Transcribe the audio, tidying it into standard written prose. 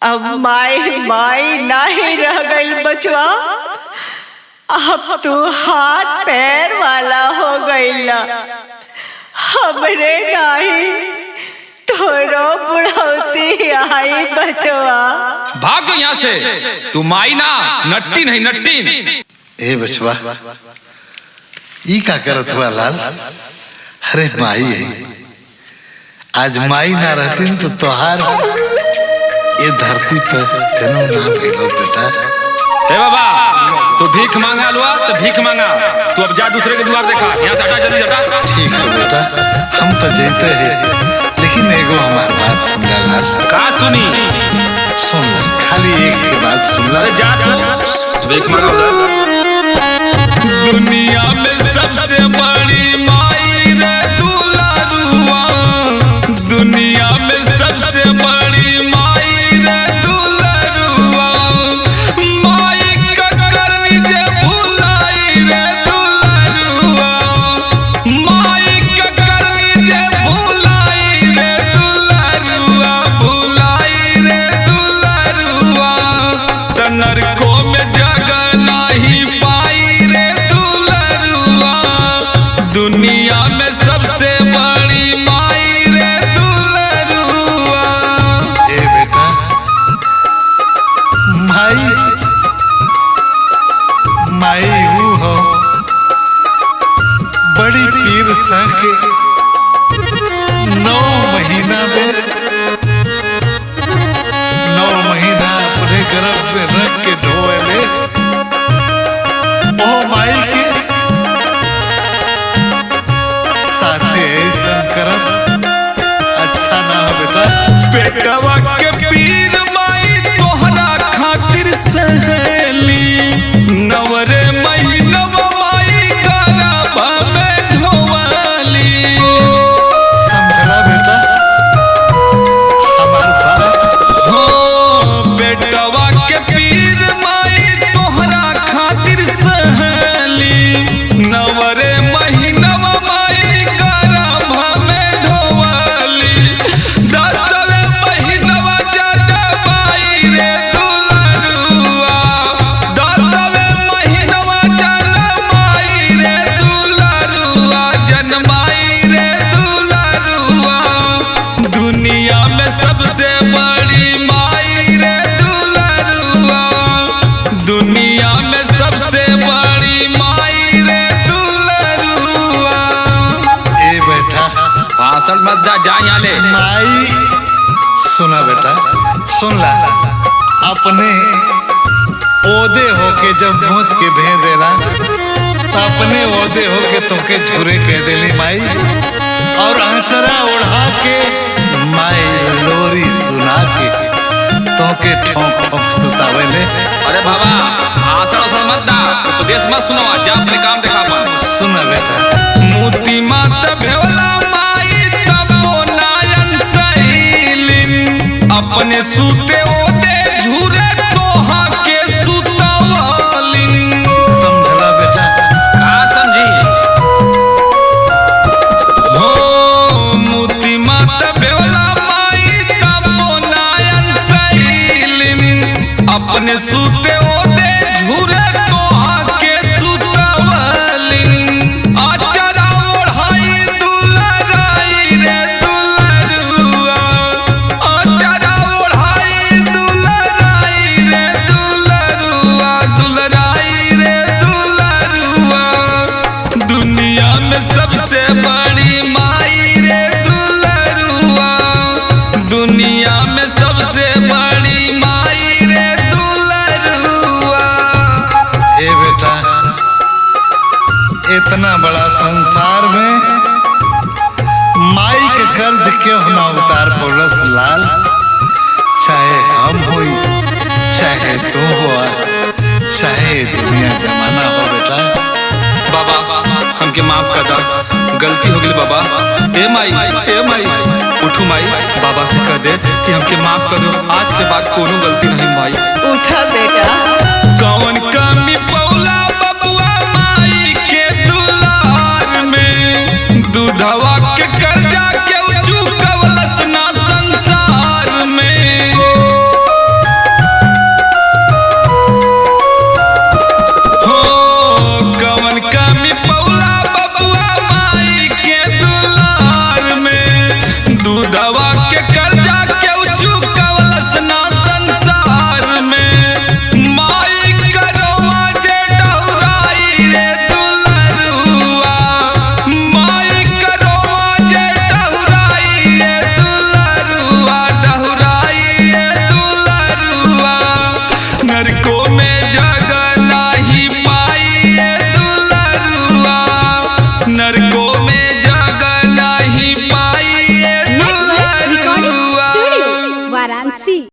अब माई माई नहीं रह गई बचवा, अब तू हाथ पैर वाला हो गईला। हमरे नहीं तोरो बुढ़ौती आई बचवा। भाग यहाँ से, तू माई ना नट्टी नहीं नट्टी। ए बचवा ई का करत हुआ लाल? अरे माई है, आज माई ना रहती तो तोहार ये धरती पर जन्म ना भेलो बेटा। हे बाबा, तू भीख मांगा लुआ तो भीख मांगा, तू अब जा दूसरे के द्वार देखा। यहाँ से हटा, जल्दी हटा। ठीक है बेटा, हम तो जीते हैं, लेकिन एगो हमार बात सुन लाल। का सुनी? सुन, खाली एक की बात सुन ला। जा तू भीख मांगा। दुनिया में सबसे बड़ी माई रे दुलारुआ, दुनिया में सबसे बड़ी माई रे दुलारुआ, माई का करनी जे भुलाई रे दुलारुआ, माई का करनी जे भुलाई रे दुलारुआ, भुलाई रे दुलारुआ, तनर को में जगह नहीं पाई रे दुलारुआ, दुनिया में सबसे बड़ी माई रे दुलारुआ। ए बेटा, माई माई हूँ हो, बड़ी पीर सके 9 महीना में 9 महीना अपने गर्भ में रख के ढोले। ओ माई के साथे ऐसा करम अच्छा ना हो बेटा। बेटवा के पीर माई तोहरा खातिर सहेली, नवरे महीनवा माई गरबा में ढोवाली। समझला बेटा हमार बात? हो बेटवा के पीर माई तोहरा खातिर सहेली, नवरे महीनवा माई गरबा में ढोवाली, 10वें महीनवा जनमाई रे दुलारुआ, 10वें महीनवा जनमाई रे दुलारुआ, जनमाई रे दुलारुआ, दुनिया में सबसे बड़ी माई रे दुलारुआ, दुनिया में सबसे बड़ी माई रे दुलारुआ। ए बेटा, भाषण मत जा यहाँ ले। माई सुना बेटा, सुन ला। अपने ओदे होके जब भूत के भेज देला तो अपने ओदे होके तोके झूरे कह देली माई, और अंचरा उड़ा के माई लोरी सुना के तोके ठोक ठोक सुतावेले। अरे बाबा, भाषण मत दा, उपदेश मत सुनो, जा अपने काम देखा अपन। सुना बेटा, मोती माता भेवला माई तबो नायन सैलिन, अपने सूते ओदे झूरे तोहा के सुतवालिन। समझला बेटा? का समझी? हो मोती माता भेवला माई तबो नायन सैलिन, अपने सूते ओदे झूरे तोहा के सुतवालिन, आचरा ओढ़ाई दुलराई रे दुलरुआ, आचरा ओढ़ाई दुलराई रे दुलरुआ, दुलराई रे दुलरुआ, दुनिया में सबसे बड़ी माई रे दुलरुआ, दुनिया में सबसे बड़ी माई रे दुलरुआ। ए बेटा, इतना बड़ा संसार में माई के कर्ज क्यों ना उतार पड़स लाल? चाहे हम होई, चाहे तू हो, चाहे दुनिया जमाना हो बेटा। बाबा हमके माफ कर दा, गलती हो गई बाबा। ए माई उठू माई, बाबा से कह दे कि हमके माफ कर दो, आज के बाद कोनो गलती